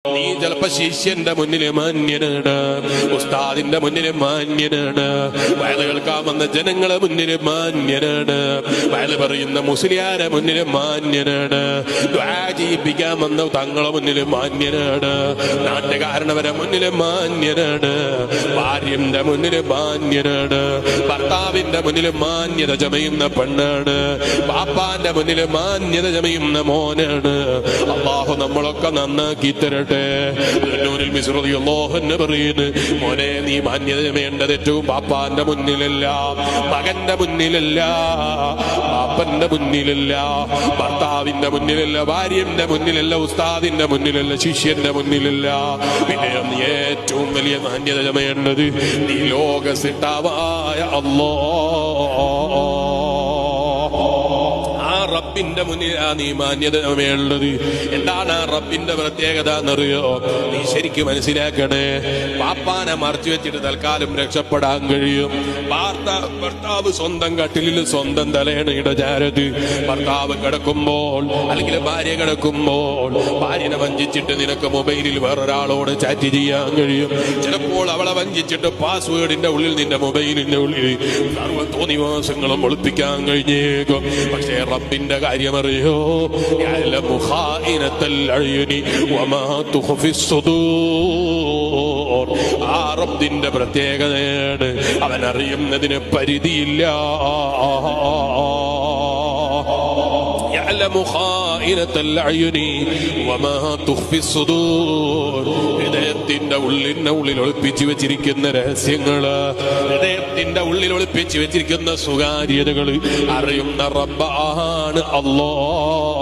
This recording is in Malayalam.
നീ ചിലപ്പോ ശിഷ്യന്റെ മുന്നിൽ മാന്യനാണ്, ഉസ്താദിന്റെ മുന്നിൽ മാന്യനാണ്, വയല് കേൾക്കാൻ വന്ന ജനങ്ങളെ മുന്നിൽ മാന്യനാണ്, വയല് പറയുന്ന മുസ്ലിയാരെ മുന്നിൽ മാന്യനാണ്, ദുആ ചെയ്യിപ്പിക്കാൻ വന്ന തങ്ങളെ മുന്നിൽ മാന്യനാണ്, നാട്ടുകാരനവരെ മുന്നിൽ മാന്യനാണ്, ഭാര്യന്റെ മുന്നിൽ മാന്യനാണ്, ഭർത്താവിന്റെ മുന്നിൽ മാന്യത ചമയുന്ന പെണ്ണാണ്, ബാപ്പാന്റെ മുന്നിൽ മാന്യത ചമയുന്ന മോനാണ്. അല്ലാഹു നമ്മളൊക്കെ നന്നാക്കി തരട്ടെ. മോനെ, നീ മാന്യത വേണ്ടത് ഏറ്റവും ബാപ്പാന്റെ മുന്നിലല്ല, മകന്റെ മുന്നിലല്ല, ബാപ്പന്റെ മുന്നിലല്ല, ഭർത്താവിന്റെ മുന്നിലല്ല, ഭാര്യന്റെ മുന്നിലല്ല, ഉസ്താദിന്റെ മുന്നിലല്ല, ശിഷ്യന്റെ മുന്നിലല്ല. പിന്നെ നീ ഏറ്റവും വലിയ മാന്യത ചമയേണ്ടത് നീ ലോകസിട്ടാവായ അല്ലാഹ്, റബ്ബിന്റെ മുന്നിലാ നീ മാന്യത വേണ്ടത്. എന്താണ് ആ റബ്ബിന്റെ പ്രത്യേകത എന്നറിയോ? നീ ശരിക്കും മനസ്സിലാക്കണേ. പാപ്പാനെ മറച്ചു വെച്ചിട്ട് തൽക്കാലം രക്ഷപ്പെടാൻ കഴിയും. ഭർത്താവ് സ്വന്തം കട്ടിലിൽ സ്വന്തം തലയണയുടെ ചാരത്, ഭർത്താവ് കിടക്കുമ്പോൾ അല്ലെങ്കിൽ ഭാര്യ കിടക്കുമ്പോൾ ഭാര്യനെ വഞ്ചിച്ചിട്ട് നിനക്ക് മൊബൈലിൽ വേറൊരാളോട് ചാറ്റ് ചെയ്യാൻ കഴിയും. ചിലപ്പോൾ അവളെ വഞ്ചിച്ചിട്ട് പാസ്വേഡിന്റെ ഉള്ളിൽ നിന്റെ മൊബൈലിന്റെ ഉള്ളിൽ സർവ്വ തോന്നിവാസങ്ങളും ഒളിപ്പിക്കാൻ കഴിഞ്ഞേക്കും. പക്ഷേ റബ്ബിന്റെ കാര്യമറിയോ? ആ റബ്ബിന്റെ പ്രത്യേകതയാണ് അവൻ അറിയുന്നതിന് പരിധിയില്ല. ഹൃദയത്തിന്റെ ഉള്ളിൽ ഒളിപ്പിച്ചു വെച്ചിരിക്കുന്ന രഹസ്യങ്ങള്, ഹൃദയത്തിന്റെ ഉള്ളിൽ ഒളിപ്പിച്ചു വെച്ചിരിക്കുന്ന സ്വകാര്യതകൾ അറിയുന്ന റബ്ബാണ് അല്ലാഹ്.